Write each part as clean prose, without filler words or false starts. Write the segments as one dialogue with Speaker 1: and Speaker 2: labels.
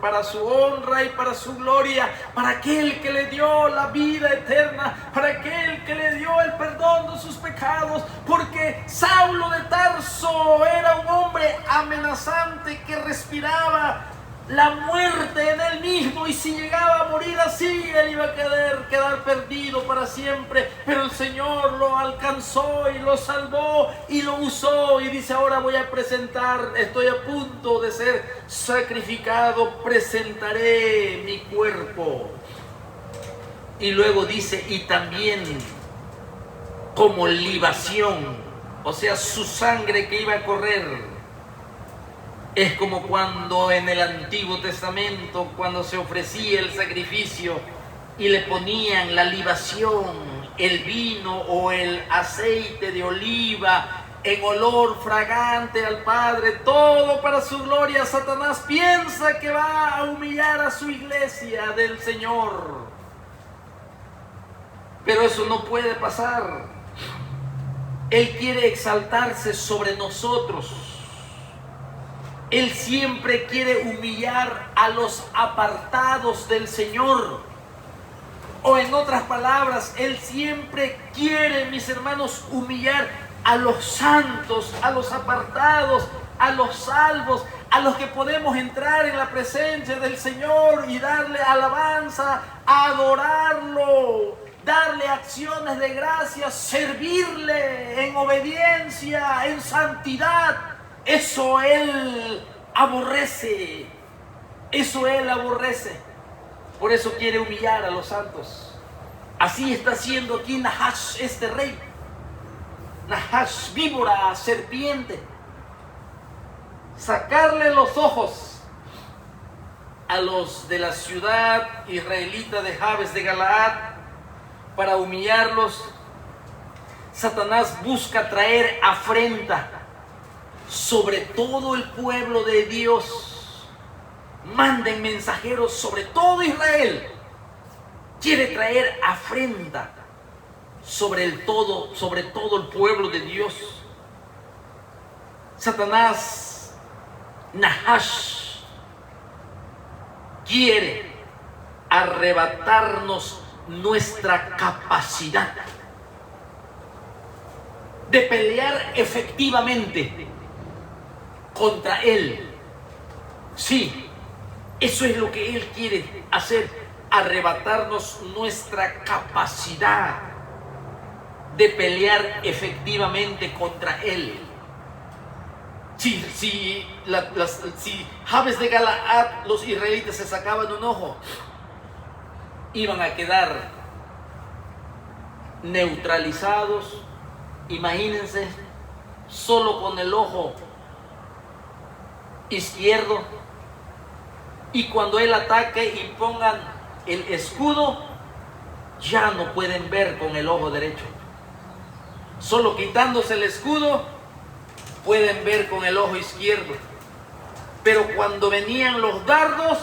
Speaker 1: para su honra y para su gloria, para aquel que le dio la vida eterna, para aquel que le dio el perdón de sus pecados, porque Saulo de Tarso era un hombre amenazante que respiraba la muerte en él mismo, y si llegaba a morir así, él iba a quedar perdido para siempre. Pero el Señor lo alcanzó y lo salvó y lo usó, y dice: ahora voy a presentar, estoy a punto de ser sacrificado, presentaré mi cuerpo. Y luego dice: y también como libación, o sea, su sangre que iba a correr. Es como cuando en el Antiguo Testamento, cuando se ofrecía el sacrificio y le ponían la libación, el vino o el aceite de oliva en olor fragante al Padre, todo para su gloria. Satanás piensa que va a humillar a su iglesia del Señor, pero eso no puede pasar. Él quiere exaltarse sobre nosotros. Él siempre quiere humillar a los apartados del Señor. O en otras palabras, Él siempre quiere, mis hermanos, humillar a los santos, a los apartados, a los salvos, a los que podemos entrar en la presencia del Señor y darle alabanza, adorarlo, darle acciones de gracias, servirle en obediencia, en santidad. Eso Él aborrece. Eso Él aborrece. Por eso quiere humillar a los santos. Así está haciendo aquí Nahash, este rey. Nahash, víbora, serpiente. Sacarle los ojos a los de la ciudad israelita de Jabes de Galaad para humillarlos. Satanás busca traer afrenta sobre todo el pueblo de Dios. Manden mensajeros sobre todo Israel. Quiere traer afrenta sobre todo el pueblo de Dios. Satanás, Nahash, quiere arrebatarnos nuestra capacidad de pelear efectivamente contra Él. Sí, eso es lo que Él quiere hacer, arrebatarnos nuestra capacidad de pelear efectivamente contra Él. Si Jabes de Galaad, los israelitas se sacaban un ojo, iban a quedar neutralizados. Imagínense, solo con el ojo izquierdo, y cuando Él ataque y pongan el escudo, ya no pueden ver con el ojo derecho. Solo quitándose el escudo pueden ver con el ojo izquierdo. Pero cuando venían los dardos,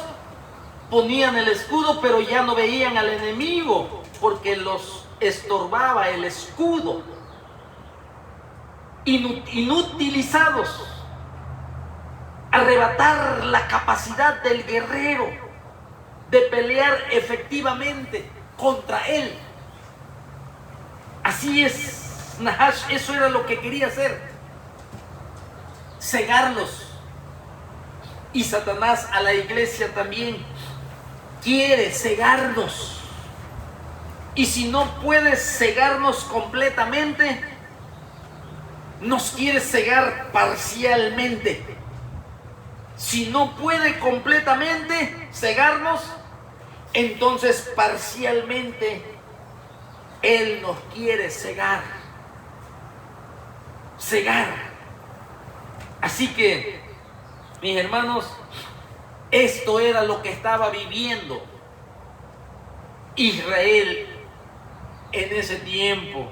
Speaker 1: ponían el escudo, pero ya no veían al enemigo porque los estorbaba el escudo. Inutilizados. Arrebatar la capacidad del guerrero de pelear efectivamente contra él. Así es, Nahash, eso era lo que quería hacer, cegarlos. Y Satanás a la iglesia también quiere cegarnos. Y si no puede cegarnos completamente, nos quiere cegar parcialmente. Si no puede completamente cegarnos, entonces parcialmente Él nos quiere cegar. Así que, mis hermanos, esto era lo que estaba viviendo Israel en ese tiempo,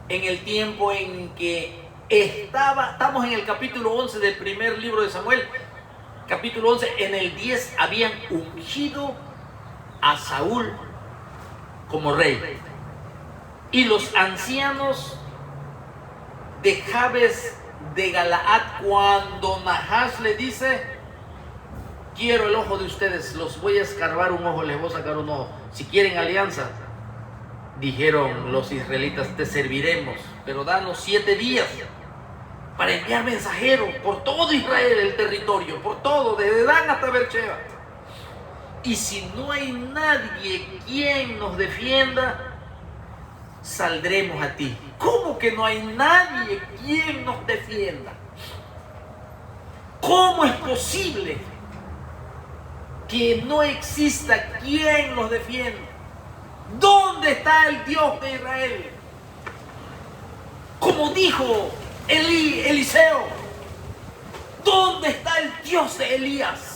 Speaker 1: en el tiempo en que estamos en el capítulo 11 del primer libro de Samuel. Capítulo 11, en el 10 habían ungido a Saúl como rey. Y los ancianos de Jabes de Galaad, cuando Nahash le dice: quiero el ojo de ustedes, los voy a escarbar un ojo, les voy a sacar un ojo. Si quieren alianza, dijeron los israelitas, te serviremos, pero danos 7 días para enviar mensajeros por todo Israel, el territorio, por todo, desde Dan hasta Beersheba. Y si no hay nadie quien nos defienda, saldremos a ti. ¿Cómo que no hay nadie quien nos defienda? ¿Cómo es posible que no exista quien nos defienda? ¿Dónde está el Dios de Israel? Como dijo Eliseo, ¿dónde está el Dios de Elías?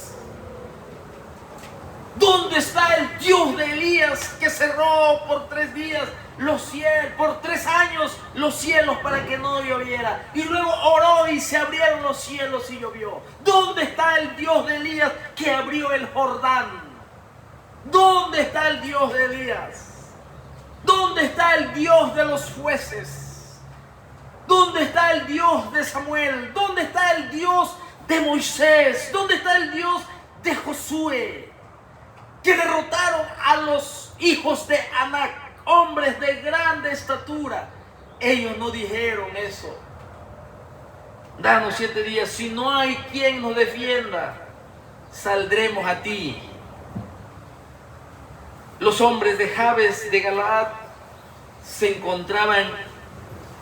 Speaker 1: ¿Dónde está el Dios de Elías que cerró por 3 días los cielos, por 3 años los cielos para que no lloviera? Y luego oró y se abrieron los cielos y llovió. ¿Dónde está el Dios de Elías que abrió el Jordán? ¿Dónde está el Dios de Elías? ¿Dónde está el Dios de los jueces? ¿Dónde está el Dios de Samuel? ¿Dónde está el Dios de Moisés? ¿Dónde está el Dios de Josué? Que derrotaron a los hijos de Anac, hombres de grande estatura. Ellos no dijeron eso. Danos 7 días. Si no hay quien nos defienda, saldremos a ti. Los hombres de Jabes de Galaad se encontraban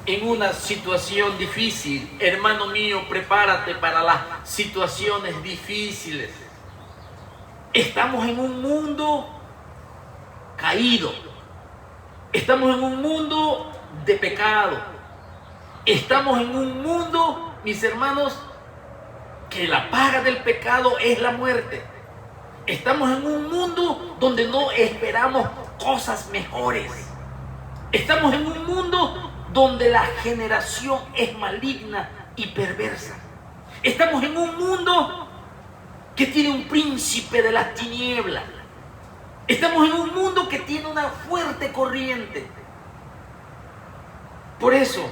Speaker 1: en una situación difícil. Hermano mío, prepárate para las situaciones difíciles. Estamos en un mundo caído. Estamos en un mundo de pecado. Estamos en un mundo, mis hermanos, que la paga del pecado es la muerte. Estamos en un mundo donde no esperamos cosas mejores. Estamos en un mundo donde la generación es maligna y perversa. Estamos en un mundo que tiene un príncipe de las tinieblas. Estamos en un mundo que tiene una fuerte corriente. Por eso,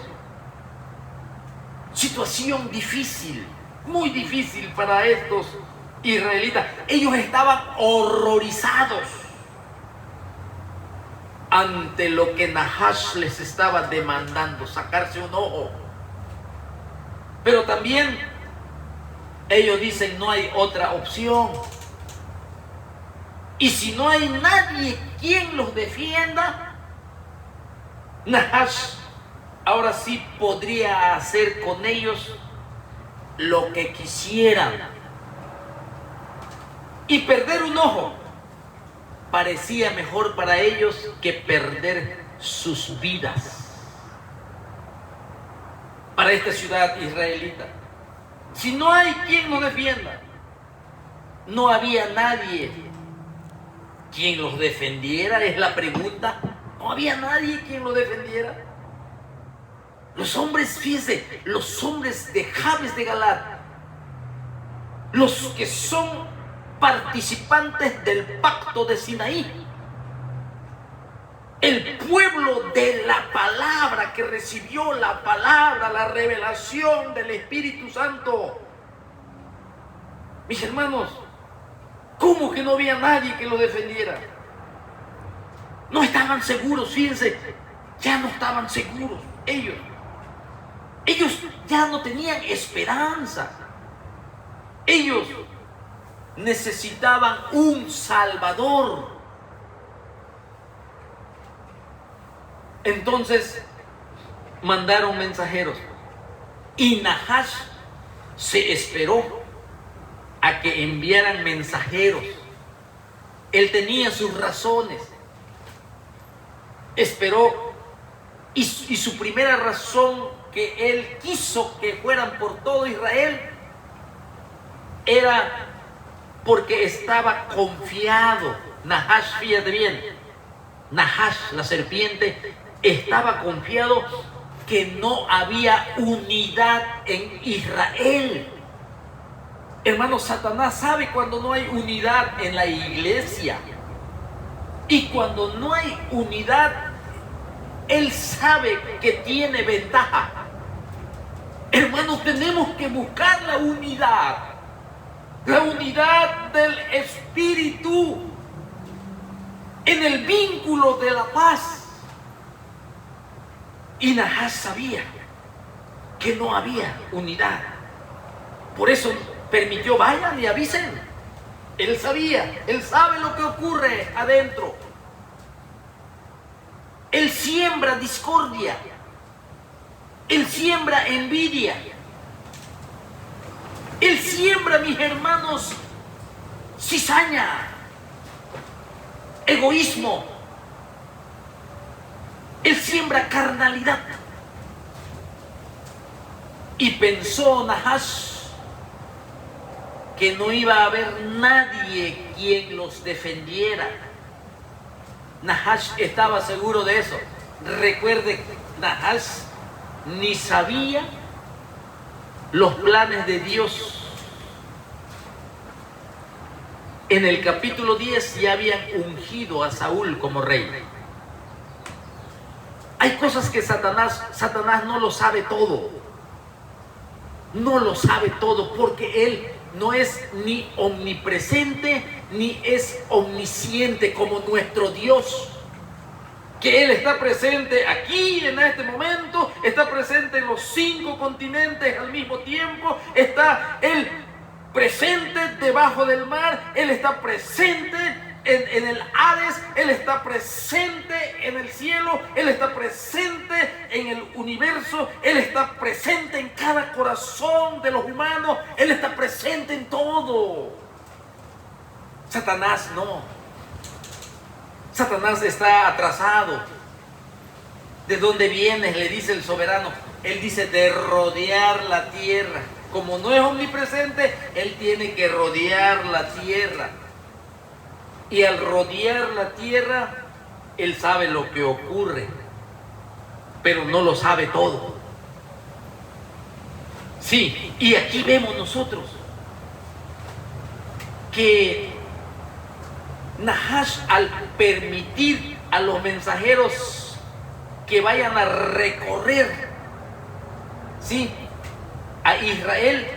Speaker 1: situación difícil, muy difícil para estos israelitas. Ellos estaban horrorizados ante lo que Nahash les estaba demandando, sacarse un ojo. Pero también ellos dicen, no hay otra opción. Y si no hay nadie quien los defienda, Nahash ahora sí podría hacer con ellos lo que quisieran. Y perder un ojo parecía mejor para ellos que perder sus vidas. Para esta ciudad israelita, si no hay quien nos defienda, no había nadie quien los defendiera, es la pregunta. No había nadie quien los defendiera. Los hombres, fíjense, los hombres de Jabes de Galaad, los que son participantes del pacto de Sinaí, el pueblo de la palabra que recibió la palabra, la revelación del Espíritu Santo. Mis hermanos, ¿cómo que no había nadie que lo defendiera? No estaban seguros, fíjense, ya no estaban seguros ellos. Ellos ya no tenían esperanza. Ellos necesitaban un Salvador. Entonces mandaron mensajeros y Nahash se esperó a que enviaran mensajeros. Él tenía sus razones. Esperó y su primera razón que él quiso que fueran por todo Israel era porque estaba confiado. Nahash, fíjate bien, Nahash, la serpiente, estaba confiado que no había unidad en Israel. Hermano, Satanás sabe cuando no hay unidad en la iglesia. Y cuando no hay unidad, él sabe que tiene ventaja. Hermanos, tenemos que buscar la unidad. la unidad del espíritu en el vínculo de la paz. Y Nahash sabía que no había unidad. Por eso permitió, vayan y avisen. Él sabía, él sabe lo que ocurre adentro. Él siembra discordia. Él siembra envidia. Él siembra, mis hermanos, cizaña, egoísmo. Él siembra carnalidad. Y pensó Nahash que no iba a haber nadie quien los defendiera. Nahash estaba seguro de eso. Recuerde, Nahash ni sabía los planes de Dios. En el capítulo 10 ya habían ungido a Saúl como rey. Hay cosas que Satanás no lo sabe todo. No lo sabe todo porque él no es ni omnipresente ni es omnisciente como nuestro Dios. Que Él está presente aquí en este momento, está presente en los 5 continentes al mismo tiempo, está Él presente debajo del mar, Él está presente en el Hades, Él está presente en el cielo, Él está presente en el universo, Él está presente en cada corazón de los humanos, Él está presente en todo. Satanás no. Satanás está atrasado. ¿De dónde vienes?, le dice el soberano. Él dice de rodear la tierra. Como no es omnipresente, él tiene que rodear la tierra. Y al rodear la tierra, él sabe lo que ocurre, pero no lo sabe todo. Sí, y aquí vemos nosotros que Nahash, al permitir a los mensajeros que vayan a recorrer, ¿sí?, a Israel,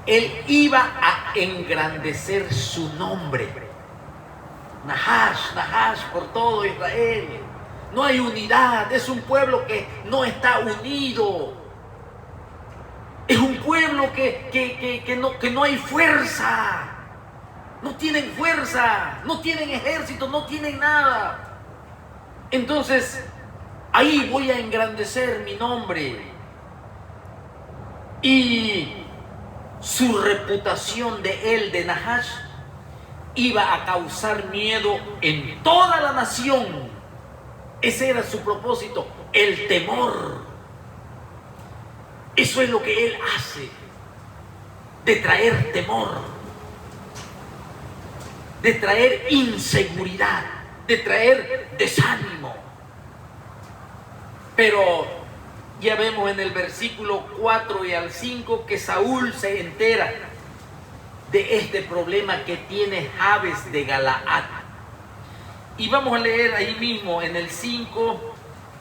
Speaker 1: él iba a engrandecer su nombre. Nahash, Nahash por todo Israel. No hay unidad, es un pueblo que no está unido. Es un pueblo que no hay fuerza. No tienen fuerza, no tienen ejército, no tienen nada. Entonces, ahí voy a engrandecer mi nombre. Y su reputación de él, de Nahash, iba a causar miedo en toda la nación. Ese era su propósito, el temor. Eso es lo que él hace, de traer temor, de traer inseguridad, de traer desánimo. Pero ya vemos en el versículo 4 y al 5 que Saúl se entera de este problema que tiene Jabes de Galaad. Y vamos a leer ahí mismo en el 5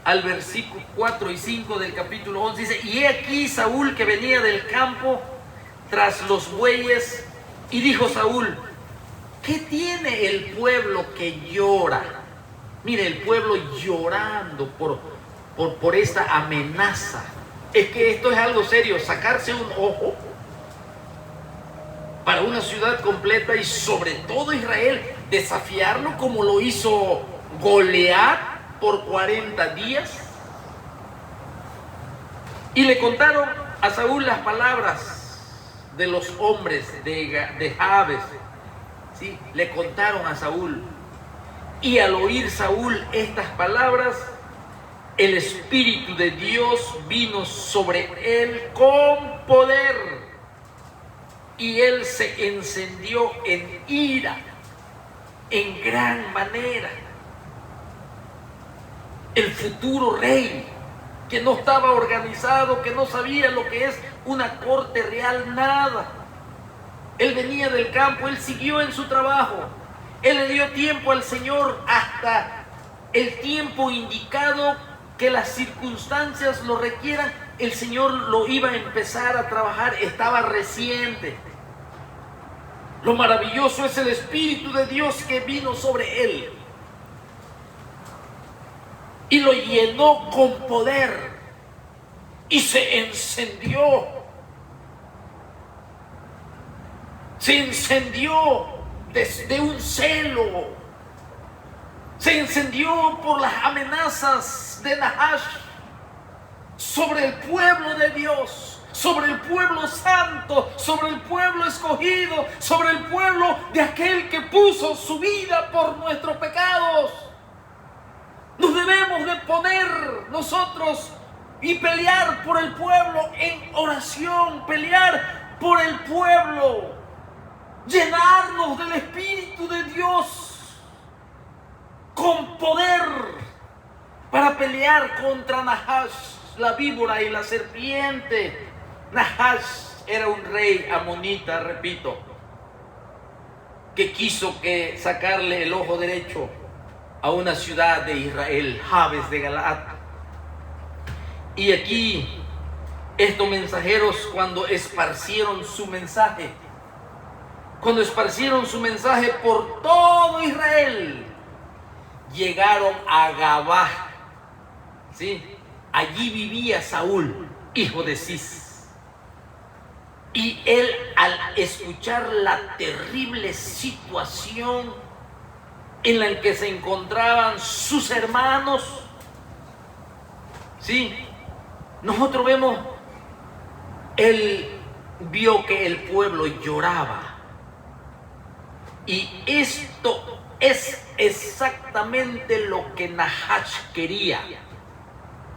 Speaker 1: al versículo 4 y 5 del capítulo 11. Dice: y he aquí Saúl que venía del campo tras los bueyes, y dijo Saúl: ¿qué tiene el pueblo que llora? Mire, el pueblo llorando por esta amenaza. Es que esto es algo serio, sacarse un ojo para una ciudad completa y sobre todo Israel, desafiarlo como lo hizo Goliat por 40 días. Y le contaron a Saúl las palabras de los hombres de Jabes, ¿sí? Le contaron a Saúl. Y al oír Saúl estas palabras, el Espíritu de Dios vino sobre él con poder. Y él se encendió en ira, en gran manera. El futuro rey, que no estaba organizado, que no sabía lo que es una corte real, nada. Él venía del campo, él siguió en su trabajo. Él le dio tiempo al Señor hasta el tiempo indicado, que las circunstancias lo requieran. El Señor lo iba a empezar a trabajar, estaba reciente. Lo maravilloso es el Espíritu de Dios que vino sobre él y lo llenó con poder y se encendió. Se encendió desde un celo. Se encendió por las amenazas de Nahash sobre el pueblo de Dios, sobre el pueblo santo, sobre el pueblo escogido, sobre el pueblo de aquel que puso su vida por nuestros pecados. Nos debemos de poner nosotros y pelear por el pueblo en oración, pelear por el pueblo, llenarnos del Espíritu de Dios con poder para pelear contra Nahash, la víbora y la serpiente. Nahash era un rey amonita, repito, que quiso sacarle el ojo derecho a una ciudad de Israel, Jabes de Galaad. Y aquí estos mensajeros, cuando esparcieron su mensaje por todo Israel, llegaron a Gabá, ¿sí? Allí vivía Saúl, hijo de Cis. Y él, al escuchar la terrible situación en la que se encontraban sus hermanos, ¿sí? Nosotros vemos, él vio que el pueblo lloraba. Y esto es exactamente lo que Nahash quería,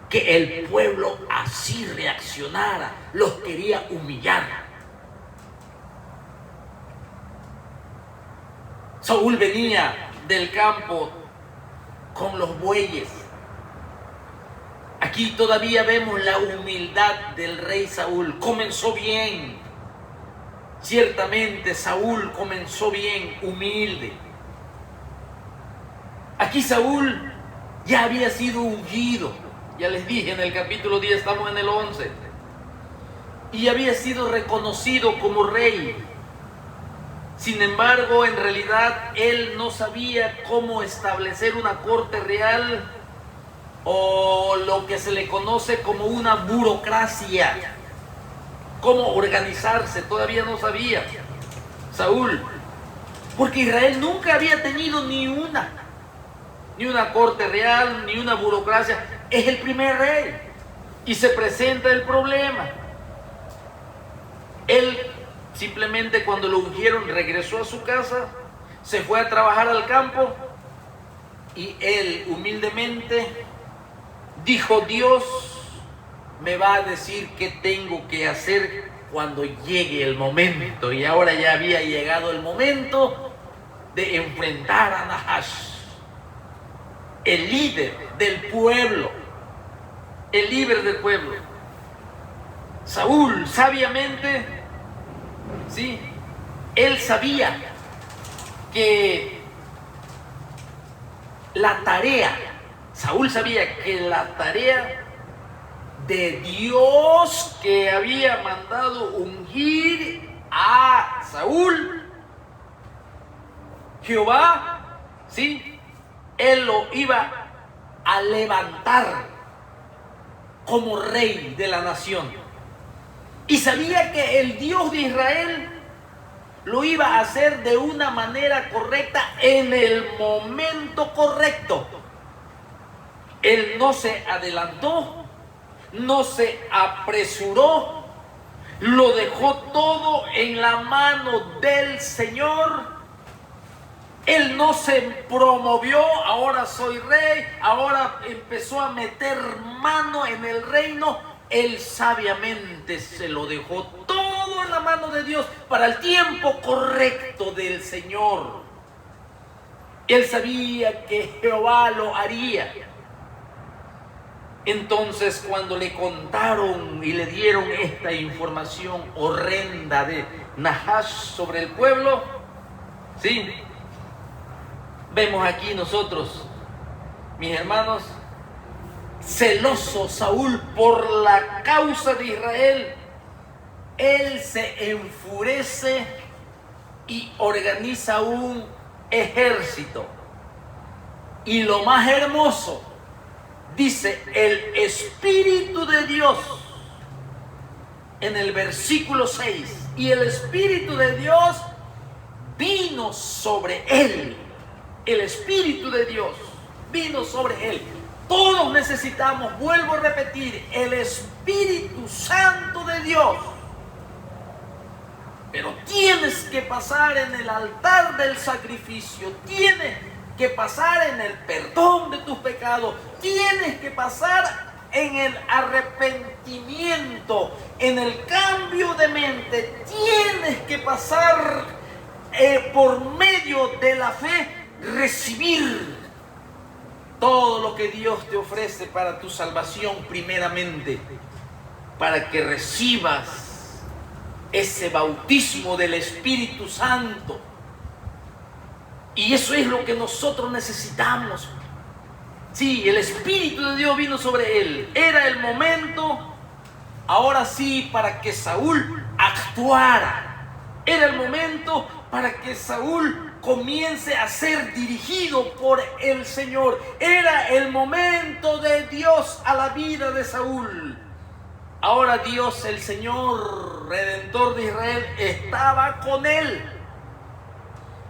Speaker 1: que el pueblo así reaccionara, los quería humillar. Saúl venía del campo con los bueyes. Aquí todavía vemos la humildad del rey Saúl. Comenzó bien. Ciertamente Saúl comenzó bien, humilde. Aquí Saúl ya había sido ungido. Ya les dije, en el capítulo 10, estamos en el 11. Y había sido reconocido como rey. Sin embargo, en realidad, él no sabía cómo establecer una corte real o lo que se le conoce como una burocracia. Cómo organizarse, todavía no sabía Saúl, porque Israel nunca había tenido ni una corte real, ni una burocracia. Es el primer rey y se presenta el problema. Él simplemente, cuando lo ungieron, regresó a su casa, se fue a trabajar al campo y él humildemente dijo: Dios me va a decir qué tengo que hacer cuando llegue el momento. Y ahora ya había llegado el momento de enfrentar a Nahash, el líder del pueblo, el líder del pueblo. Saúl, sabiamente, sí, él sabía que Saúl sabía que la tarea de Dios que había mandado ungir a Saúl, Jehová, ¿sí? Él lo iba a levantar como rey de la nación. Y sabía que el Dios de Israel lo iba a hacer de una manera correcta, en el momento correcto. Él no se adelantó, no se apresuró, lo dejó todo en la mano del Señor. Él no se promovió: ahora soy rey, ahora empezó a meter mano en el reino. Él sabiamente se lo dejó todo en la mano de Dios para el tiempo correcto del Señor. Él sabía que Jehová lo haría. Entonces, cuando le contaron y le dieron esta información horrenda de Nahash sobre el pueblo, ¿sí? Vemos aquí nosotros, mis hermanos, celoso Saúl por la causa de Israel. Él se enfurece y organiza un ejército. Y lo más hermoso, dice el Espíritu de Dios en el versículo 6, y el Espíritu de Dios vino sobre él. El Espíritu de Dios vino sobre él. Todos necesitamos, vuelvo a repetir, el Espíritu Santo de Dios. Pero tienes que pasar en el altar del sacrificio, tienes que pasar en el perdón de tus pecados, tienes que pasar en el arrepentimiento, en el cambio de mente, tienes que pasar por medio de la fe, recibir todo lo que Dios te ofrece para tu salvación primeramente, para que recibas ese bautismo del Espíritu Santo. Y eso es lo que nosotros necesitamos. Sí, el Espíritu de Dios vino sobre él. Era el momento, ahora sí, para que Saúl actuara. Era el momento para que Saúl comience a ser dirigido por el Señor. Era el momento de Dios a la vida de Saúl. Ahora Dios, el Señor Redentor de Israel, estaba con él.